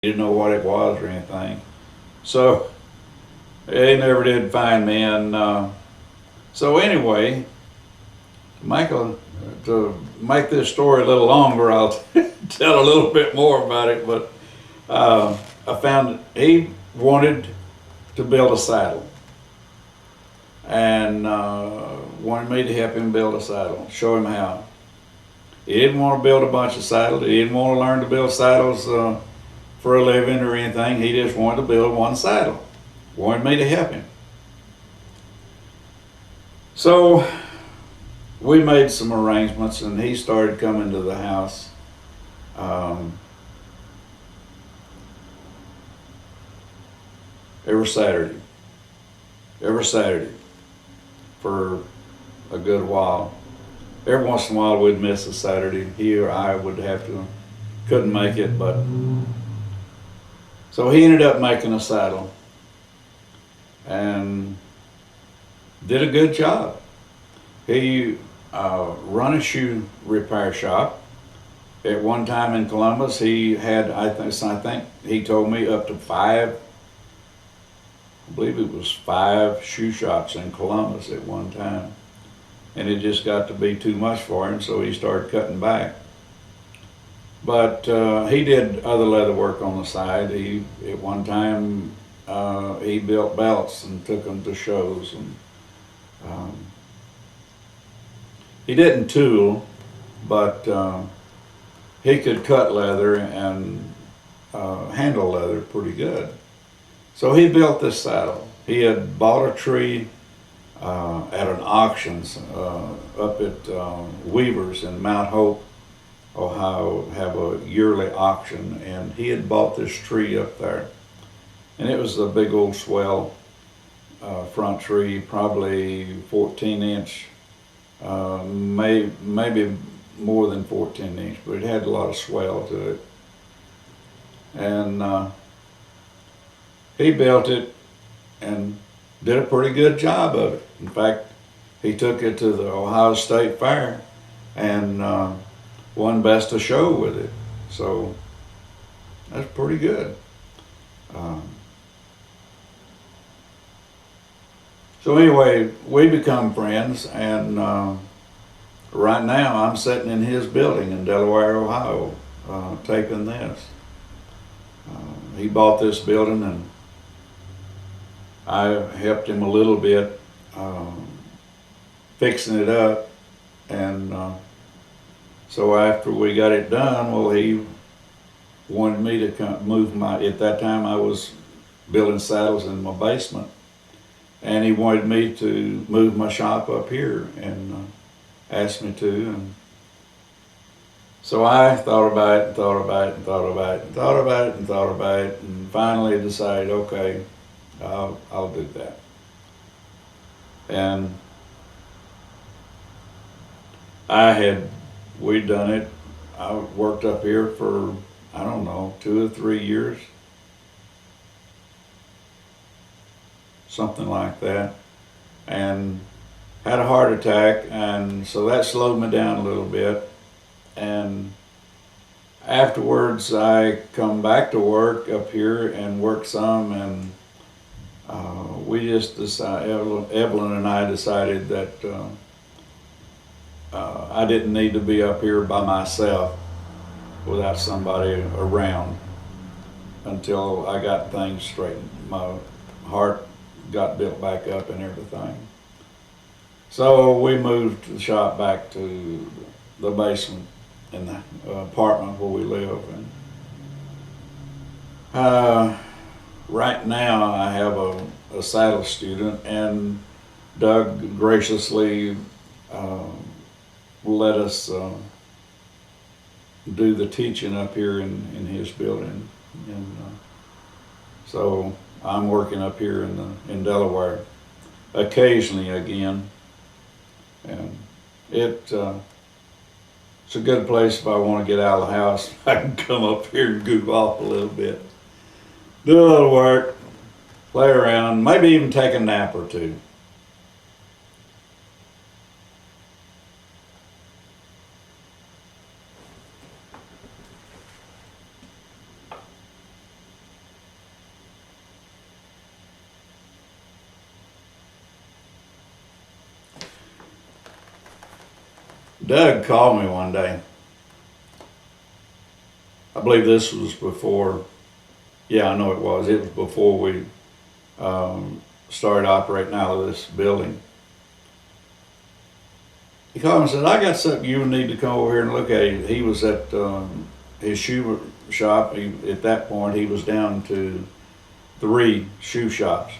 didn't know what it was or anything. So they never did find me. And so anyway, Michael, to make this story a little longer, I'll tell a little bit more about it. But I found he wanted to build a saddle and wanted me to help him build a saddle, show him how. He didn't want to build a bunch of saddles. He didn't want to learn to build saddles for a living or anything. He just wanted to build one saddle. Wanted me to help him. So we made some arrangements, and he started coming to the house. Um, every Saturday, every Saturday for a good while. Every once in a while we'd miss a Saturday. He or I would have to, couldn't make it, but so he ended up making a saddle and did a good job. He run a shoe repair shop. At one time in Columbus, he had, I think he told me, up to five, I believe it was five shoe shops in Columbus at one time. And it just got to be too much for him, so he started cutting back. But he did other leather work on the side. He, at one time, he built belts and took them to shows. And um, he didn't tool, but he could cut leather and handle leather pretty good. So he built this saddle. He had bought a tree at an auction up at Weaver's in Mount Hope, Ohio, have a yearly auction, and he had bought this tree up there. And it was a big old swell front tree, probably 14-inch, maybe more than 14-inch, but it had a lot of swell to it. And he built it and did a pretty good job of it. In fact, he took it to the Ohio State Fair and won Best of Show with it. So that's pretty good. Um, so anyway, we become friends, and right now I'm sitting in his building in Delaware, Ohio, taping this. He bought this building, and I helped him a little bit fixing it up. And so after we got it done, well, he wanted me to move my, at that time I was building saddles in my basement, and he wanted me to move my shop up here and asked me to. And so I thought about it and thought about it and thought about it and thought about it and thought about it, and finally decided, okay, I'll do that. And we'd done it. I worked up here for, I don't know, 2 or 3 years, something like that, and had a heart attack, and so that slowed me down a little bit. And afterwards, I come back to work up here and work some, and we just decided, Evelyn and I decided that I didn't need to be up here by myself without somebody around until I got things straightened. My heart got built back up and everything. So we moved the shop back to the basement in the apartment where we live. And right now I have a saddle student, and Doug graciously let us do the teaching up here in his building. And so I'm working up here in Delaware occasionally again, and it's a good place if I want to get out of the house. I can come up here and goof off a little bit, do a little work, play around, maybe even take a nap or two. Doug called me one day. I believe this was before, yeah, I know it was. It was before we started operating out of this building. He called me and said, I got something you need to come over here and look at. He was at his shoe shop. At that point, he was down to 3 shoe shops.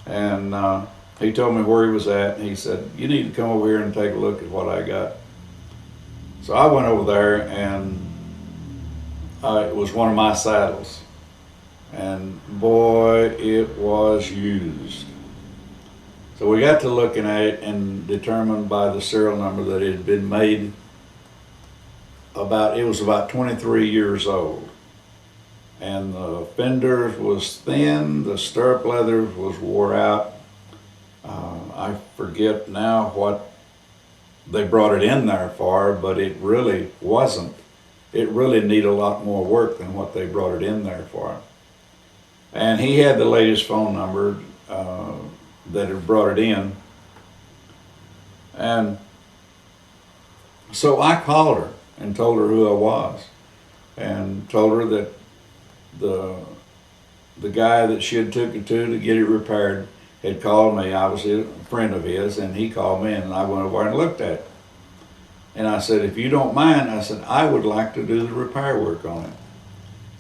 And he told me where he was at. And he said, you need to come over here and take a look at what I got. So I went over there, and it was one of my saddles. And boy, it was used. So we got to looking at it and determined by the serial number that it had been made it was about 23 years old. And the fenders was thin, the stirrup leather was wore out. I forget now what they brought it in there for, but it really wasn't. It really needed a lot more work than what they brought it in there for. And he had the latest phone number that had brought it in. And so I called her and told her who I was, and told her that the guy that she had took it to get it repaired had called me. I was a friend of his, and he called me, and I went over and looked at it. And I said, if you don't mind, I said, I would like to do the repair work on it.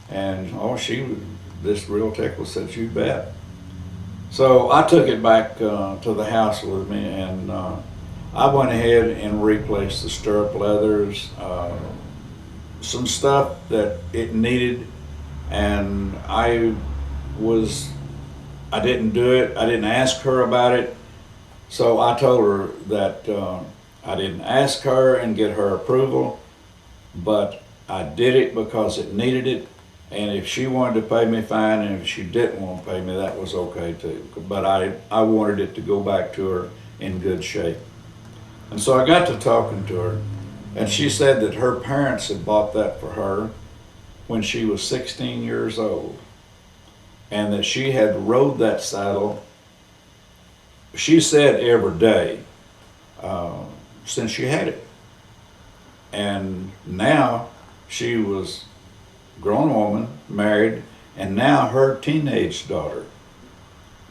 And this real tech said, you bet. So I took it back to the house with me, and I went ahead and replaced the stirrup leathers, some stuff that it needed, and I didn't do it. I didn't ask her about it. So I told her that I didn't ask her and get her approval, but I did it because it needed it. And if she wanted to pay me, fine, and if she didn't want to pay me, that was okay too. But I wanted it to go back to her in good shape. And so I got to talking to her, and she said that her parents had bought that for her when she was 16 years old, and that she had rode that saddle, she said, every day since she had it. And now she was grown woman, married, and now her teenage daughter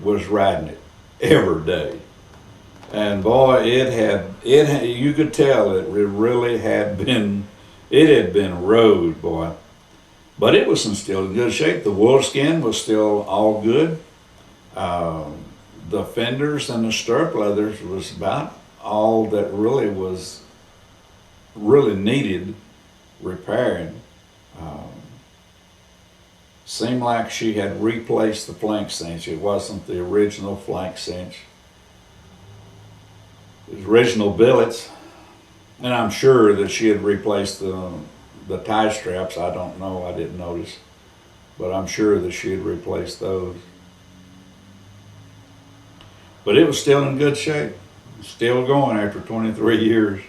was riding it every day. And boy, you could tell it really had been rode, boy. But it was still in good shape. The wool skin was still all good. The fenders and the stirrup leathers was about all that really needed repairing. Seemed like she had replaced the flank cinch. It wasn't the original flank cinch. It was original billets, and I'm sure that she had replaced the tie straps. I don't know, I didn't notice, but I'm sure that she had replaced those. But it was still in good shape, still going after 23 years.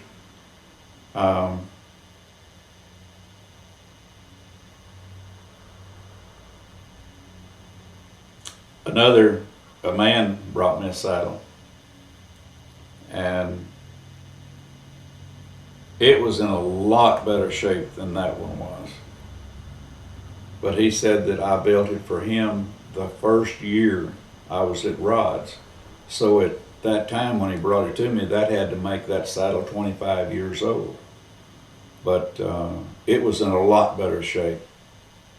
A man brought me a saddle, and it was in a lot better shape than that one was. But he said that I built it for him the first year I was at Rod's. So at that time when he brought it to me, that had to make that saddle 25 years old. But it was in a lot better shape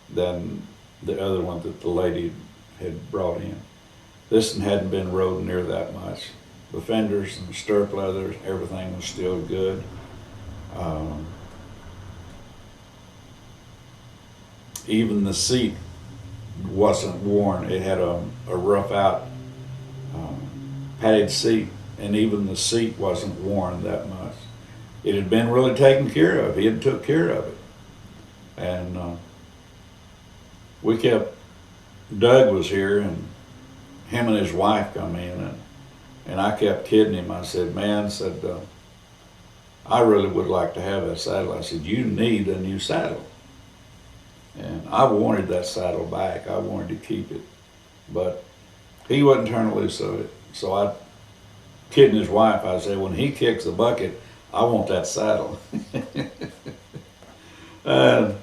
than the other one that the lady had brought in. This one hadn't been rode near that much. The fenders and the stirrup leathers, everything was still good. Even the seat wasn't worn. It had a rough out padded seat, and even the seat wasn't worn that much. It had been really taken care of. He had took care of it. And Doug was here, and him and his wife come in, and I kept kidding him. I said, man, I really would like to have that saddle. I said, you need a new saddle. And I wanted that saddle back. I wanted to keep it. But he wouldn't turn loose of it. So I kidding his wife, I said, when he kicks the bucket, I want that saddle. uh,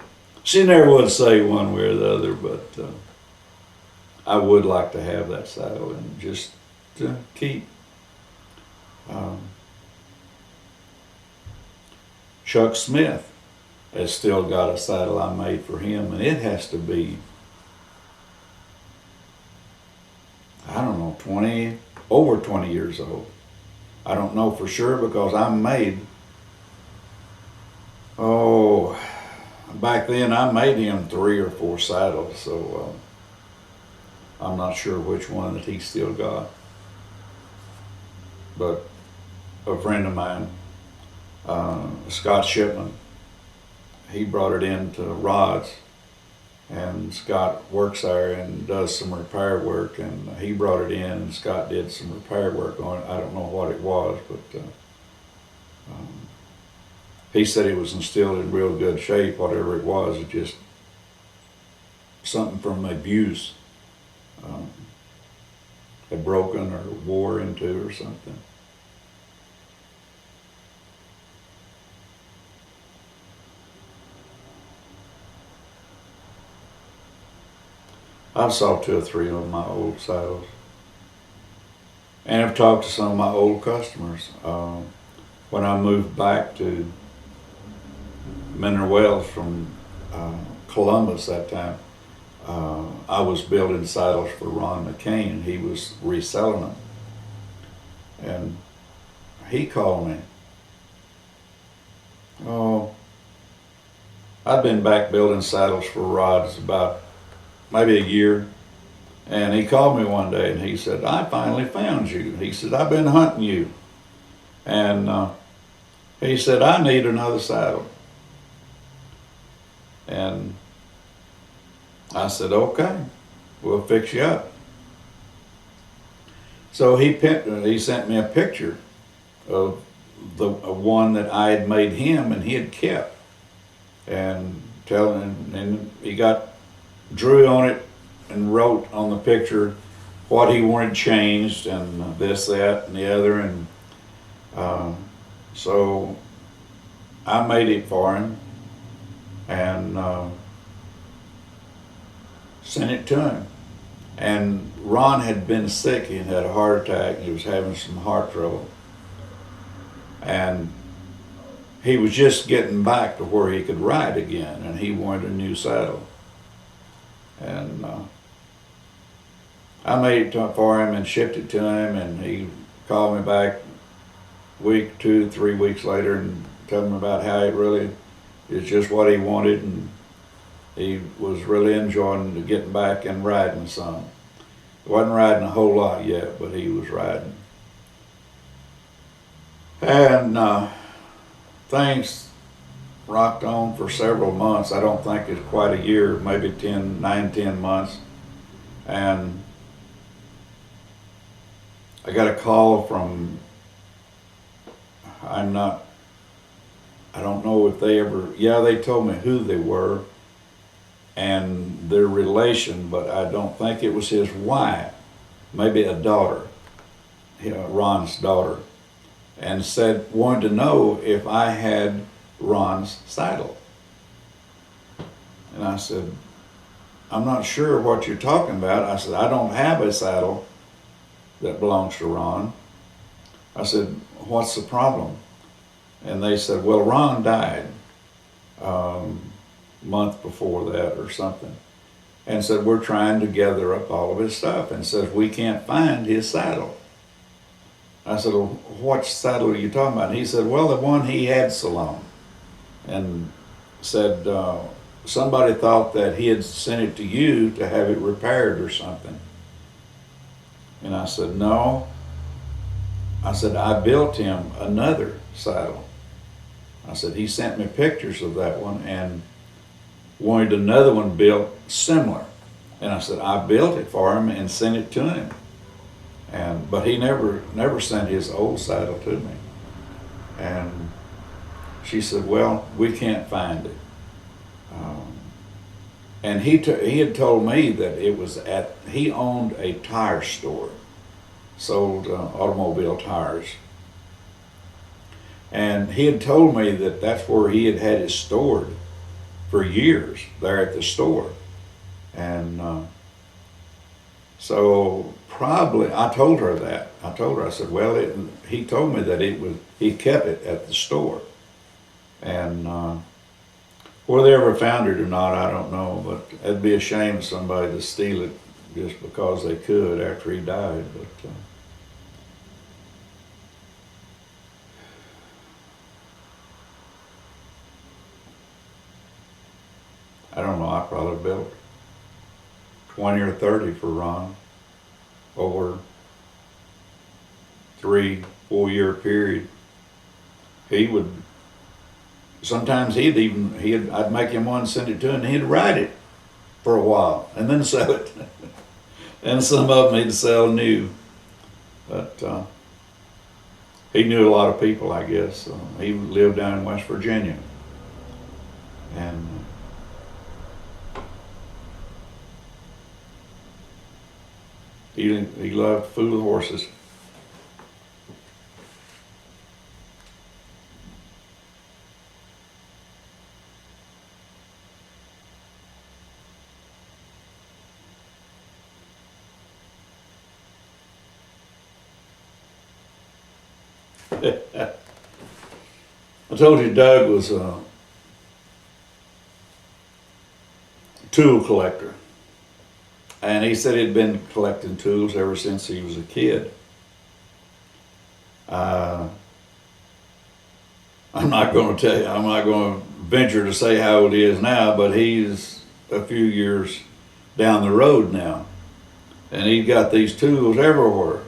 she never would say one way or the other, but I would like to have that saddle and just to keep. Um, Chuck Smith has still got a saddle I made for him, and it has to be, I don't know, over 20 years old. I don't know for sure because I made, back then I made him 3 or 4 saddles, so I'm not sure which one that he still got. But a friend of mine, Scott Shipman, he brought it in to Rod's, and Scott works there and does some repair work, and he brought it in and Scott did some repair work on it. I don't know what it was, but he said it was still in real good shape, whatever it was. It just something from abuse had broken or wore into or something. I've saw 2 or 3 of my old saddles, and I've talked to some of my old customers. When I moved back to Mineral Wells from Columbus that time, I was building saddles for Ron McCain, and he was reselling them. And he called me. Oh, I'd been back building saddles for Rod's about maybe a year, and he called me one day and he said, I finally found you. He said, I've been hunting you, and he said, I need another saddle. And I said, okay, we'll fix you up. So he sent me a picture of the one that I had made him and he had kept, and he drew on it and wrote on the picture what he wanted changed and this, that, and the other. And so I made it for him and sent it to him. And Ron had been sick. He had a heart attack. He was having some heart trouble. And he was just getting back to where he could ride again, and he wanted a new saddle. And I made it for him and shipped it to him, and he called me back a week, 2, 3 weeks later and told me about how it really is just what he wanted, and he was really enjoying getting back and riding some. He wasn't riding a whole lot yet, but he was riding. And things rocked on for several months. I don't think it's quite a year, maybe 9, 10 months. And I got a call from, I don't know if they told me who they were and their relation, but I don't think it was his wife, maybe a daughter, Ron's daughter, and wanted to know if I had Ron's saddle. And I said, I'm not sure what you're talking about. I said, I don't have a saddle that belongs to Ron. I said, what's the problem? And they said, well, Ron died a month before that or something. And said, we're trying to gather up all of his stuff, and says, we can't find his saddle. I said, well, what saddle are you talking about? And he said, well, the one he had Salome. And said, somebody thought that he had sent it to you to have it repaired or something. And I said, no. I said, I built him another saddle. I said, he sent me pictures of that one and wanted another one built similar. And I said, I built it for him and sent it to him. But he never sent his old saddle to me. And she said, well, we can't find it. And he had told me that it was he owned a tire store, sold automobile tires. And he had told me that that's where he had had it stored for years, there at the store. And so probably, I told her that. I told her, I said, well, he told me that he kept it at the store. And whether they ever found it or not, I don't know, but it'd be a shame for somebody to steal it just because they could after he died. But I don't know, I probably built 20 or 30 for Ron over 3-4 year period. He would, sometimes I'd make him one, send it to him, and he'd write it for a while and then sell it. And some of them he'd sell new. But he knew a lot of people, I guess. He lived down in West Virginia. And he loved food with horses. I told you Doug was a tool collector. And he said he'd been collecting tools ever since he was a kid. I'm not going to tell you, I'm not going to venture to say how old he is now, but he's a few years down the road now. And he's got these tools everywhere.